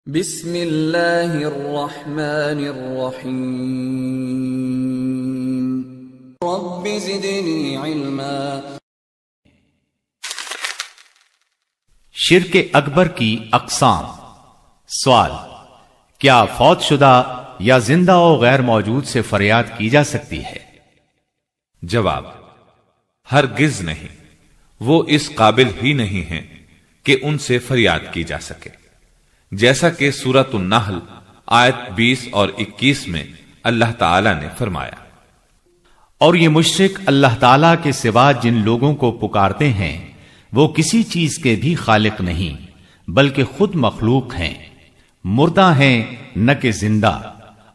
بسم اللہ الرحمن الرحیم رب زدنی علما۔ شرک اکبر کی اقسام۔ سوال: کیا فوت شدہ یا زندہ و غیر موجود سے فریاد کی جا سکتی ہے؟ جواب: ہرگز نہیں، وہ اس قابل ہی نہیں ہیں کہ ان سے فریاد کی جا سکے، جیسا کہ سورۃ النحل آیت 20 اور 21 میں اللہ تعالی نے فرمایا۔ اور یہ مشرک اللہ تعالی کے سوا جن لوگوں کو پکارتے ہیں وہ کسی چیز کے بھی خالق نہیں بلکہ خود مخلوق ہیں، مردہ ہیں نہ کہ زندہ،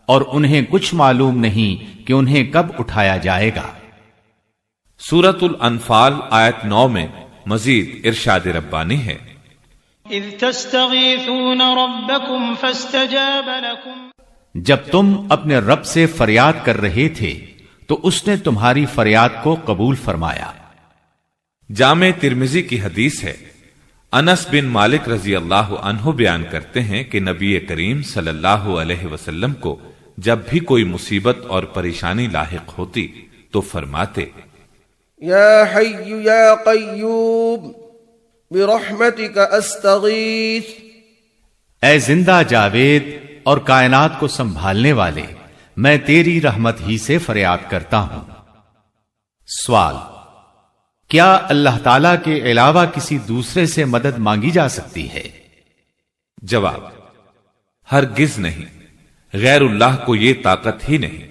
اور انہیں کچھ معلوم نہیں کہ انہیں کب اٹھایا جائے گا۔ سورۃ الانفال آیت 9 میں مزید ارشاد ربانی ہے: اذ تستغیثون ربکم فاستجاب لکم، جب تم اپنے رب سے فریاد کر رہے تھے تو اس نے تمہاری فریاد کو قبول فرمایا۔ جامع ترمذی کی حدیث ہے، انس بن مالک رضی اللہ عنہ بیان کرتے ہیں کہ نبی کریم صلی اللہ علیہ وسلم کو جب بھی کوئی مصیبت اور پریشانی لاحق ہوتی تو فرماتے: یا حی یا قیوم برحمتک استغیث، اے زندہ جاوید اور کائنات کو سنبھالنے والے، میں تیری رحمت ہی سے فریاد کرتا ہوں۔ سوال: کیا اللہ تعالی کے علاوہ کسی دوسرے سے مدد مانگی جا سکتی ہے؟ جواب: ہرگز نہیں، غیر اللہ کو یہ طاقت ہی نہیں۔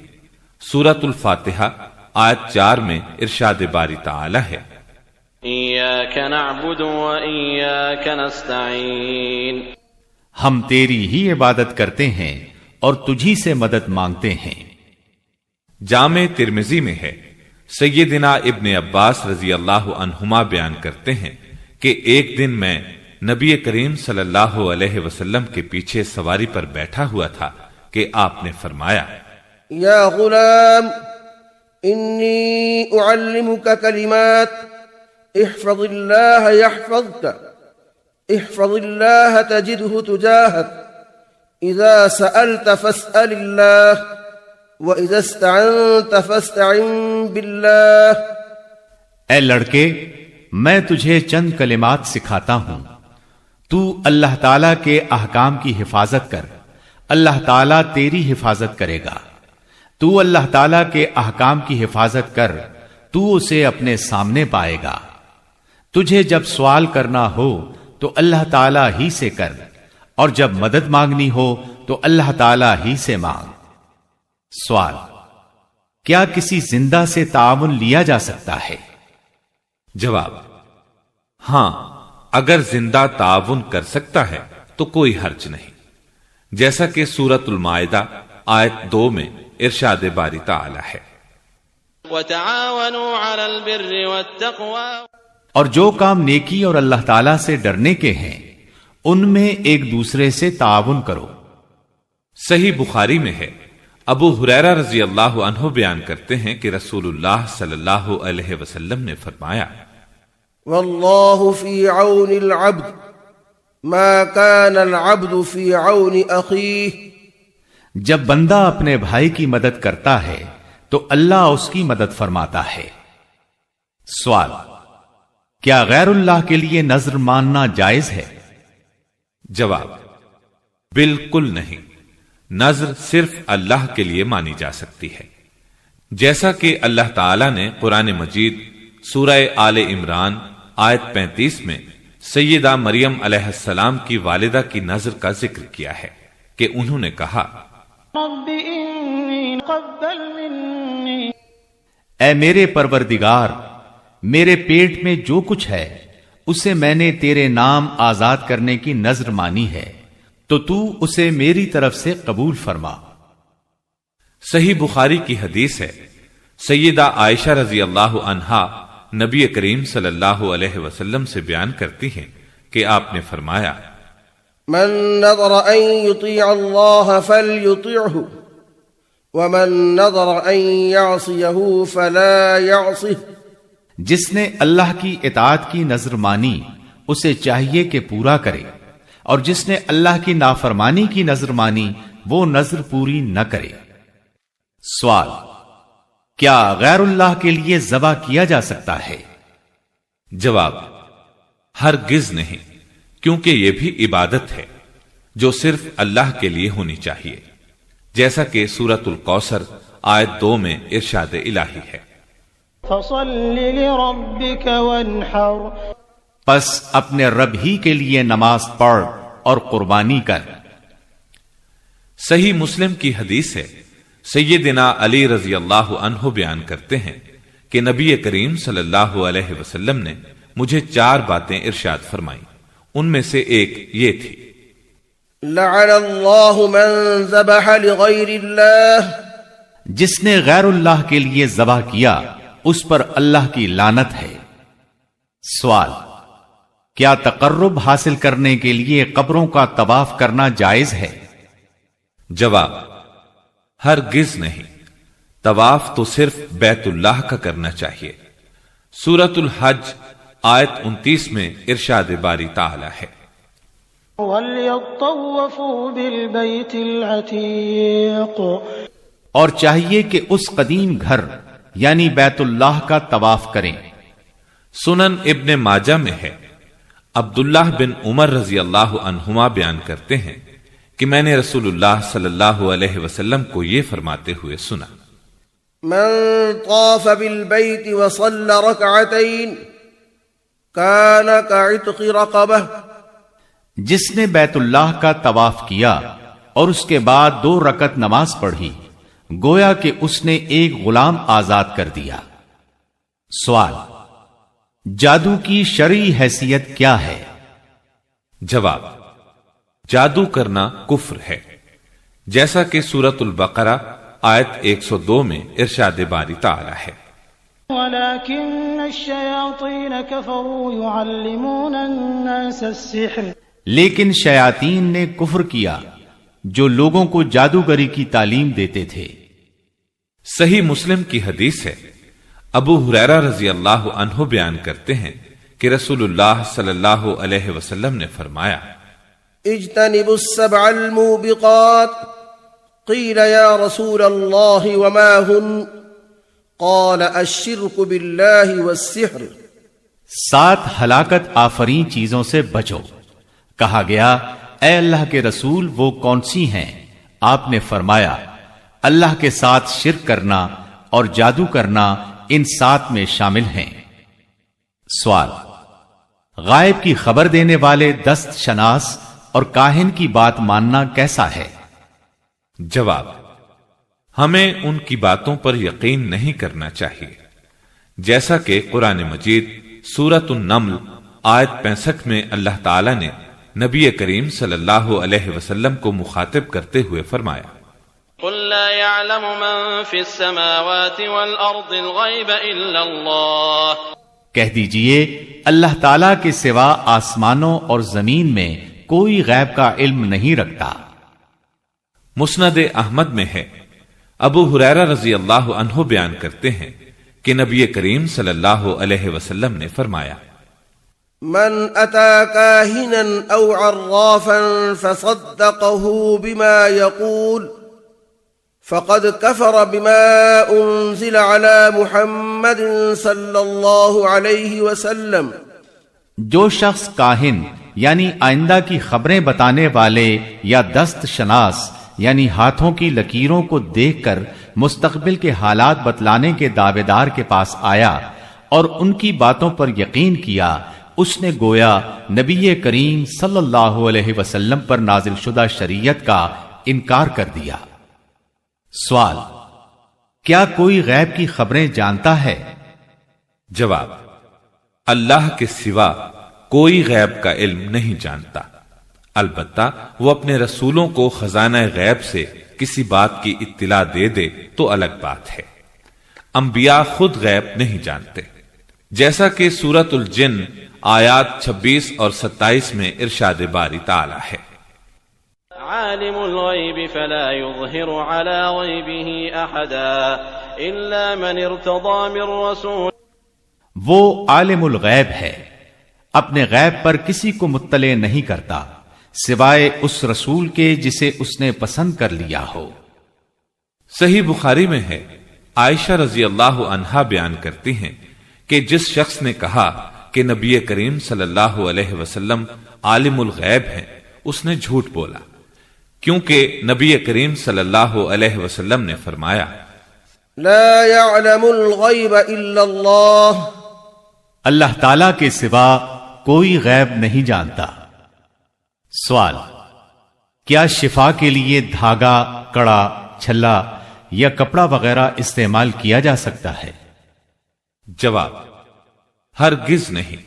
سورۃ الفاتحہ آیت 4 میں ارشاد باری تعالی ہے: ایاک نعبد و ایاک نستعین، ہم تیری ہی عبادت کرتے ہیں اور تجھی سے مدد مانگتے ہیں۔ جامع ترمذی میں ہے، سیدنا ابن عباس رضی اللہ عنہما بیان کرتے ہیں کہ ایک دن میں نبی کریم صلی اللہ علیہ وسلم کے پیچھے سواری پر بیٹھا ہوا تھا کہ آپ نے فرمایا: یا غلام انی اعلمک کلمات احفظ اللہ یحفظک، احفظ اللہ تجدہ تجاہک، اذا سألت فاسأل اللہ وَإِذَا اسْتَعَنْتَ فَاسْتَعِنْ بِاللَّهِ۔ اے لڑکے، میں تجھے چند کلمات سکھاتا ہوں، تو اللہ تعالیٰ کے احکام کی حفاظت کر، اللہ تعالیٰ تیری حفاظت کرے گا۔ تو اللہ تعالیٰ کے احکام کی حفاظت کر، تو اسے اپنے سامنے پائے گا۔ تجھے جب سوال کرنا ہو تو اللہ تعالیٰ ہی سے کر، اور جب مدد مانگنی ہو تو اللہ تعالیٰ ہی سے مانگ۔ سوال: کیا کسی زندہ سے تعاون لیا جا سکتا ہے؟ جواب: ہاں، اگر زندہ تعاون کر سکتا ہے تو کوئی حرج نہیں، جیسا کہ سورۃ المائدہ آیت 2 میں ارشاد باری تعالی ہے: وتعاونوا علی البر والتقوی، اور جو کام نیکی اور اللہ تعالیٰ سے ڈرنے کے ہیں ان میں ایک دوسرے سے تعاون کرو۔ صحیح بخاری میں ہے، ابو ہریرہ رضی اللہ عنہ بیان کرتے ہیں کہ رسول اللہ صلی اللہ علیہ وسلم نے فرمایا: واللہ فی عون العبد ما کان العبد فی عون اخیہ، جب بندہ اپنے بھائی کی مدد کرتا ہے تو اللہ اس کی مدد فرماتا ہے۔ سوال: کیا غیر اللہ کے لیے نذر ماننا جائز ہے؟ جواب: بالکل نہیں، نذر صرف اللہ کے لیے مانی جا سکتی ہے، جیسا کہ اللہ تعالی نے قرآن مجید سورہ آل عمران آیت 35 میں سیدہ مریم علیہ السلام کی والدہ کی نذر کا ذکر کیا ہے کہ انہوں نے کہا: رب انی تقبل منی، اے میرے پروردگار، میرے پیٹ میں جو کچھ ہے اسے میں نے تیرے نام آزاد کرنے کی نذر مانی ہے، تو تو اسے میری طرف سے قبول فرما۔ صحیح بخاری کی حدیث ہے، سیدہ عائشہ رضی اللہ عنہا نبی کریم صلی اللہ علیہ وسلم سے بیان کرتی ہیں کہ آپ نے فرمایا: من نظر ان يطيع الله فليطيعه ومن نظر ان يعصيه فلا يعصه، جس نے اللہ کی اطاعت کی نذر مانی اسے چاہیے کہ پورا کرے، اور جس نے اللہ کی نافرمانی کی نذر مانی وہ نذر پوری نہ کرے۔ سوال: کیا غیر اللہ کے لیے ذبح کیا جا سکتا ہے؟ جواب: ہرگز نہیں، کیونکہ یہ بھی عبادت ہے جو صرف اللہ کے لیے ہونی چاہیے، جیسا کہ سورۃ الکوثر آیت 2 میں ارشاد الہی ہے۔ فصل لربك وانحر، پس اپنے رب ہی کے لیے نماز پڑھ اور قربانی کر۔ صحیح مسلم کی حدیث ہے، سیدنا علی رضی اللہ عنہ بیان کرتے ہیں کہ نبی کریم صلی اللہ علیہ وسلم نے مجھے 4 باتیں ارشاد فرمائیں، ان میں سے ایک یہ تھی: لعن اللہ من ذبح لغیر اللہ، جس نے غیر اللہ کے لیے ذبح کیا اس پر اللہ کی لعنت ہے۔ سوال: کیا تقرب حاصل کرنے کے لیے قبروں کا طواف کرنا جائز ہے؟ جواب: ہرگز نہیں، طواف تو صرف بیت اللہ کا کرنا چاہیے۔ سورۃ الحج آیت 29 میں ارشاد باری تعالی ہے: وَلْيَطَّوَّفُوا بِالْبَيْتِ الْعَتِيقِ، اور چاہیے کہ اس قدیم گھر یعنی بیت اللہ کا طواف کریں۔ سنن ابن ماجہ میں ہے، عبداللہ بن عمر رضی اللہ عنہما بیان کرتے ہیں کہ میں نے رسول اللہ صلی اللہ علیہ وسلم کو یہ فرماتے ہوئے سنا: من طاف بالبيت وصلى ركعتين كان كعتق رقبه، جس نے بیت اللہ کا طواف کیا اور اس کے بعد 2 رکعت نماز پڑھی گویا کہ اس نے ایک غلام آزاد کر دیا۔ سوال: جادو کی شرعی حیثیت کیا ہے؟ جواب: جادو کرنا کفر ہے، جیسا کہ سورۃ البقرہ آیت 102 میں ارشاد باری تعالی ہے: وَلَكِنَّ الشَّيَاطِينَ كَفَرُوا يُعَلِّمُونَ النَّاسَ السِّحْرَ، لیکن شیاطین نے کفر کیا جو لوگوں کو جادوگری کی تعلیم دیتے تھے۔ صحیح مسلم کی حدیث ہے، ابو ہریرہ رضی اللہ عنہ بیان کرتے ہیں کہ رسول اللہ صلی اللہ علیہ وسلم نے فرمایا: اجتنبوا السبع الموبقات، قیل یا رسول اللہ وما ہن؟ قال الشرک باللہ والسحر، 7 ہلاکت آفرین چیزوں سے بچو۔ کہا گیا اے اللہ کے رسول وہ کون سی ہیں؟ آپ نے فرمایا اللہ کے ساتھ شرک کرنا اور جادو کرنا ان 7 میں شامل ہیں۔ سوال: غائب کی خبر دینے والے دست شناس اور کاہن کی بات ماننا کیسا ہے؟ جواب: ہمیں ان کی باتوں پر یقین نہیں کرنا چاہیے، جیسا کہ قرآن مجید سورۃ النمل آیت 65 میں اللہ تعالی نے نبی کریم صلی اللہ علیہ وسلم کو مخاطب کرتے ہوئے فرمایا: قل لا يعلم من في السماوات والأرض الغيب إلا الله، کہہ دیجئے اللہ تعالیٰ کے سوا آسمانوں اور زمین میں کوئی غیب کا علم نہیں رکھتا۔ مسند احمد میں ہے، ابو ہریرہ رضی اللہ عنہ بیان کرتے ہیں کہ نبی کریم صلی اللہ علیہ وسلم نے فرمایا: من أتى كاهنا أو عرافا فصدقه بما يقول فقد كفر بما أنزل على محمد صلى الله عليه وسلم، جو شخص کاہن یعنی آئندہ کی خبریں بتانے والے یا دست شناس یعنی ہاتھوں کی لکیروں کو دیکھ کر مستقبل کے حالات بتلانے کے دعوے دار کے پاس آیا اور ان کی باتوں پر یقین کیا، اس نے گویا نبی کریم صلی اللہ علیہ وسلم پر نازل شدہ شریعت کا انکار کر دیا۔ سوال: کیا کوئی غیب کی خبریں جانتا ہے؟ جواب: اللہ کے سوا کوئی غیب کا علم نہیں جانتا، البتہ وہ اپنے رسولوں کو خزانہ غیب سے کسی بات کی اطلاع دے دے تو الگ بات ہے۔ انبیاء خود غیب نہیں جانتے، جیسا کہ سورۃ الجن آیات 26 اور 27 میں ارشاد باری تعالی ہے: عالم الغیب فلا يظہر على غیبہ احدا الا من ارتضى من رسول، وہ عالم الغیب ہے، اپنے غیب پر کسی کو مطلع نہیں کرتا سوائے اس رسول کے جسے اس نے پسند کر لیا ہو۔ صحیح بخاری میں ہے، عائشہ رضی اللہ عنہا بیان کرتی ہیں کہ جس شخص نے کہا کہ نبی کریم صلی اللہ علیہ وسلم عالم الغیب ہیں، اس نے جھوٹ بولا، کیونکہ نبی کریم صلی اللہ علیہ وسلم نے فرمایا لا يعلم الغیب الا اللہ، اللہ تعالی کے سوا کوئی غیب نہیں جانتا۔ سوال، کیا شفا کے لیے دھاگا، کڑا، چھلا یا کپڑا وغیرہ استعمال کیا جا سکتا ہے؟ جواب، ہرگز نہیں۔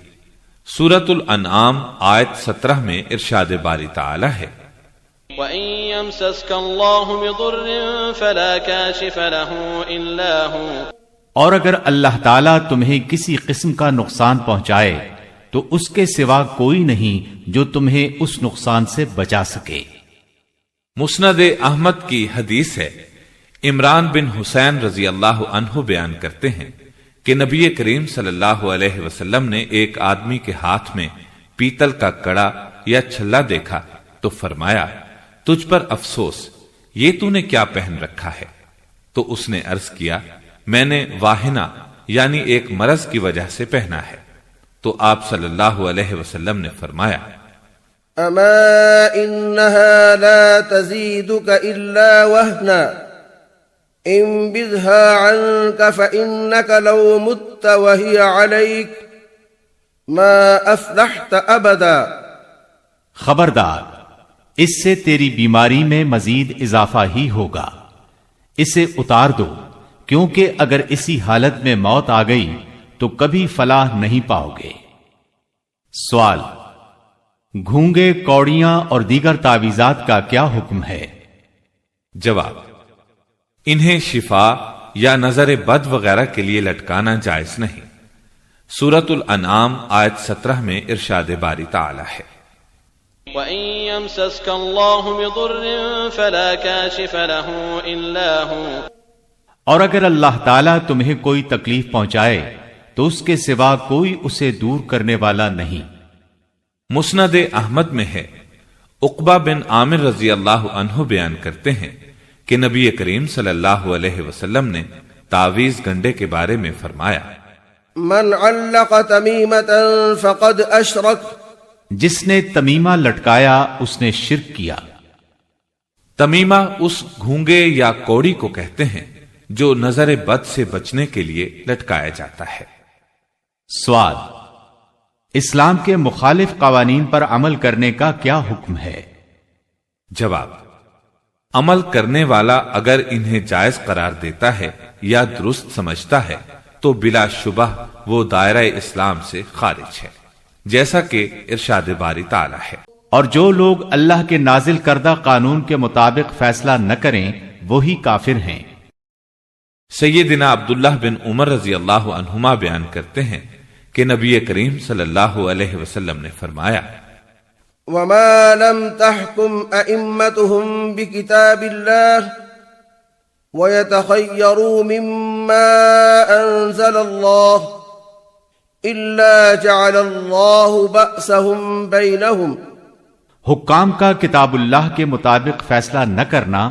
سورۃ الانعام آیت 17 میں ارشاد باری تعالی ہے وَإِن يَمْسَسْكَ اللَّهُ بِضُرٍّ فَلَا كَاشِفَ لَهُ إِلَّا هُوَ، اور اگر اللہ تعالیٰ تمہیں کسی قسم کا نقصان پہنچائے تو اس کے سوا کوئی نہیں جو تمہیں اس نقصان سے بچا سکے۔ مسند احمد کی حدیث ہے، عمران بن حسین رضی اللہ عنہ بیان کرتے ہیں کہ نبی کریم صلی اللہ علیہ وسلم نے ایک آدمی کے ہاتھ میں پیتل کا کڑا یا چھلا دیکھا تو فرمایا، تجھ پر افسوس، یہ تو نے کیا پہن رکھا ہے؟ تو اس نے عرض کیا، میں نے واہنہ یعنی ایک مرض کی وجہ سے پہنا ہے۔ تو آپ صلی اللہ علیہ وسلم نے فرمایا، اما انها لا تزيدك الا وهنا انبذها عنك فانك لو مت وهي عليك ما افلحت ابدا۔ خبردار، اس سے تیری بیماری میں مزید اضافہ ہی ہوگا، اسے اتار دو، کیونکہ اگر اسی حالت میں موت آ گئی تو کبھی فلاح نہیں پاؤ گے۔ سوال، گھونگے، کوڑیاں اور دیگر تعویذات کا کیا حکم ہے؟ جواب، انہیں شفا یا نظر بد وغیرہ کے لیے لٹکانا جائز نہیں۔ سورۃ الانعام آیت 17 میں ارشاد باری تعالی ہے وَإِن يَمْسَسْكَ اللَّهُ بِضُرٍّ فَلَا كَاشِفَ لَهُ إِلَّا هُوَ، اور اگر اللہ تعالیٰ تمہیں کوئی تکلیف پہنچائے تو اس کے سوا کوئی اسے دور کرنے والا نہیں۔ مسند احمد میں ہے، عقبہ بن عامر رضی اللہ عنہ بیان کرتے ہیں کہ نبی کریم صلی اللہ علیہ وسلم نے تعویذ گنڈے کے بارے میں فرمایا، من علق تمیمتا فقد اشرک، جس نے تمیمہ لٹکایا اس نے شرک کیا۔ تمیمہ اس گھونگے یا کوڑی کو کہتے ہیں جو نظر بد سے بچنے کے لیے لٹکایا جاتا ہے۔ سوال، اسلام کے مخالف قوانین پر عمل کرنے کا کیا حکم ہے؟ جواب، عمل کرنے والا اگر انہیں جائز قرار دیتا ہے یا درست سمجھتا ہے تو بلا شبہ وہ دائرہ اسلام سے خارج ہے، جیسا کہ ارشاد باری تعالی ہے، اور جو لوگ اللہ کے نازل کردہ قانون کے مطابق فیصلہ نہ کریں وہی کافر ہیں۔ سیدنا عبداللہ بن عمر رضی اللہ عنہما بیان کرتے ہیں کہ نبی کریم صلی اللہ علیہ وسلم نے فرمایا، وما لم تحكم ائمتهم بكتاب الله ويتخيروا مما انزل الله الا جعل الله بأسهم بينهم، حکام کا کتاب اللہ کے مطابق فیصلہ نہ کرنا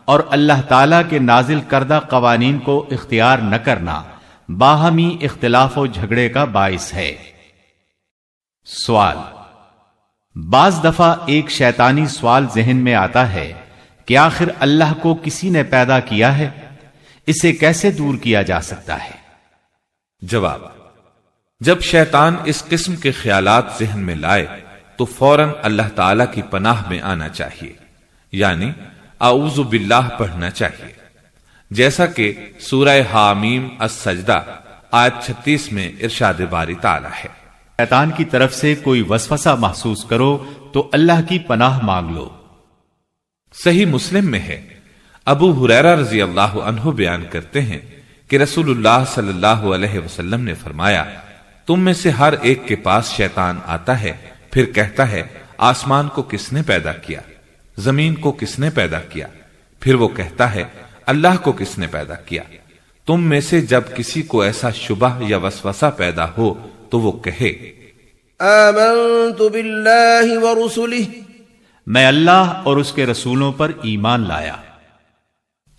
اور اللہ تعالیٰ کے نازل کردہ قوانین کو اختیار نہ کرنا باہمی اختلاف و جھگڑے کا باعث ہے۔ سوال، بعض دفعہ ایک شیطانی سوال ذہن میں آتا ہے کہ آخر اللہ کو کسی نے پیدا کیا ہے، اسے کیسے دور کیا جا سکتا ہے؟ جواب، جب شیطان اس قسم کے خیالات ذہن میں لائے تو فوراً اللہ تعالی کی پناہ میں آنا چاہیے، یعنی اعوذ باللہ پڑھنا چاہیے، جیسا کہ سورہ حامیم السجدہ آیت 36 میں ارشاد باری تعالی ہے، شیطان کی طرف سے کوئی وسوسہ محسوس کرو تو اللہ کی پناہ مانگ لو۔ صحیح مسلم میں ہے، ابو ہریرہ رضی اللہ عنہ بیان کرتے ہیں کہ رسول اللہ صلی اللہ علیہ وسلم نے فرمایا، تم میں سے ہر ایک کے پاس شیطان آتا ہے، پھر کہتا ہے آسمان کو کس نے پیدا کیا، زمین کو کس نے پیدا کیا، پھر وہ کہتا ہے اللہ کو کس نے پیدا کیا۔ تم میں سے جب کسی کو ایسا شبہ یا وسوسہ پیدا ہو تو وہ کہے آمنت باللہ ورسلہ، میں اللہ اور اس کے رسولوں پر ایمان لایا۔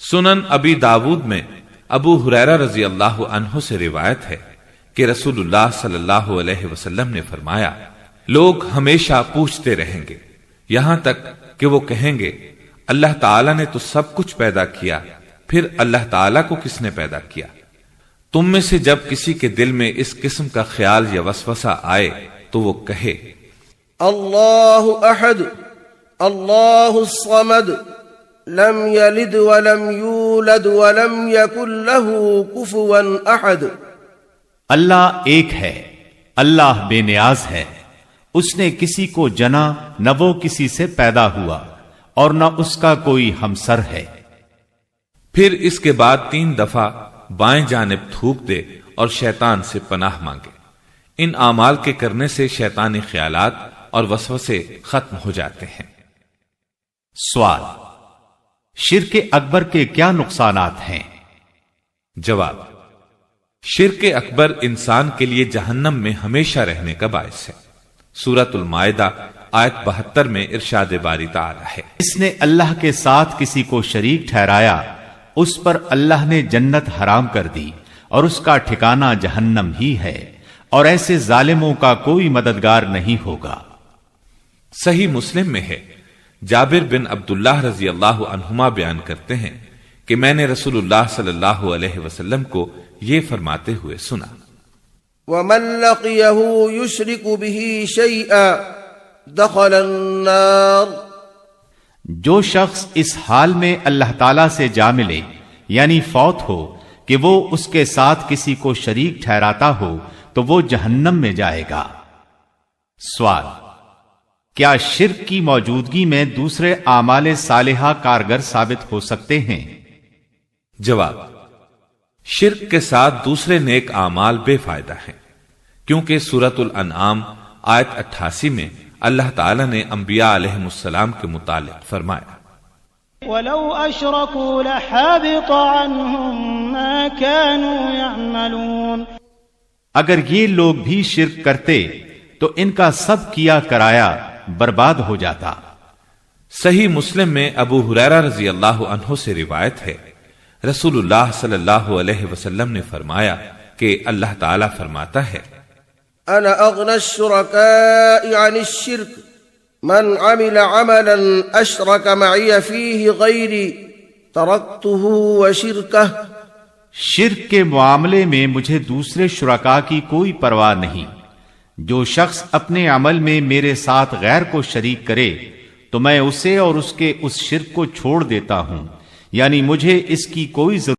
سنن ابی داود میں ابو ہریرہ رضی اللہ عنہ سے روایت ہے کہ رسول اللہ صلی اللہ علیہ وسلم نے فرمایا، لوگ ہمیشہ پوچھتے رہیں گے یہاں تک کہ وہ کہیں گے اللہ تعالیٰ نے تو سب کچھ پیدا کیا، پھر اللہ تعالیٰ کو کس نے پیدا کیا؟ تم میں سے جب کسی کے دل میں اس قسم کا خیال یا وسوسہ آئے تو وہ کہے اللہ احد اللہ الصمد لم یلد ولم یولد ولم یکن له کفوا احد۔ اللہ ایک ہے، اللہ بے نیاز ہے، اس نے کسی کو جنا نہ وہ کسی سے پیدا ہوا اور نہ اس کا کوئی ہمسر ہے۔ پھر اس کے بعد 3 دفعہ بائیں جانب تھوک دے اور شیطان سے پناہ مانگے۔ ان اعمال کے کرنے سے شیطانی خیالات اور وسوسے ختم ہو جاتے ہیں۔ سوال: شرک اکبر کے کیا نقصانات ہیں؟ جواب: شرک اکبر انسان کے لیے جہنم میں ہمیشہ رہنے کا باعث ہے۔ سورۃ المائدہ آیت 72 میں ارشاد باری تعالی ہے، اس نے اللہ کے ساتھ کسی کو شریک ٹھہرایا، اس پر اللہ نے جنت حرام کر دی اور اس کا ٹھکانہ جہنم ہی ہے، اور ایسے ظالموں کا کوئی مددگار نہیں ہوگا۔ صحیح مسلم میں ہے، جابر بن عبداللہ رضی اللہ عنہما بیان کرتے ہیں کہ میں نے رسول اللہ صلی اللہ علیہ وسلم کو یہ فرماتے ہوئے سنا، ومن لقيه يشرك به شيئا دخل النار۔ جو شخص اس حال میں اللہ تعالی سے جا ملے، یعنی فوت ہو کہ وہ اس کے ساتھ کسی کو شریک ٹھہراتا ہو، تو وہ جہنم میں جائے گا۔ سوال: کیا شرک کی موجودگی میں دوسرے اعمال صالحہ کارگر ثابت ہو سکتے ہیں؟ جواب: شرک کے ساتھ دوسرے نیک اعمال بے فائدہ ہیں، کیونکہ سورۃ الانعام آیت 88 میں اللہ تعالی نے انبیاء علیہم السلام کے متعلق فرمایا، وَلَوْ أَشْرَكُوا لَحَبِطَ عَنْهُمْ مَا كَانُوا يَعْمَلُونَ۔ اگر یہ لوگ بھی شرک کرتے تو ان کا سب کیا کرایا برباد ہو جاتا۔ صحیح مسلم میں ابو ہریرہ رضی اللہ عنہ سے روایت ہے، رسول اللہ صلی اللہ علیہ وسلم نے فرمایا کہ اللہ تعالیٰ فرماتا ہے، انا اغنى الشركاء عن الشرك من عمل عملا اشرك معي فيه غيري تركته وشركه۔ شرک کے معاملے میں مجھے دوسرے شرکاء کی کوئی پرواہ نہیں، جو شخص اپنے عمل میں میرے ساتھ غیر کو شریک کرے تو میں اسے اور اس کے اس شرک کو چھوڑ دیتا ہوں، یعنی مجھے اس کی کوئی ضرورت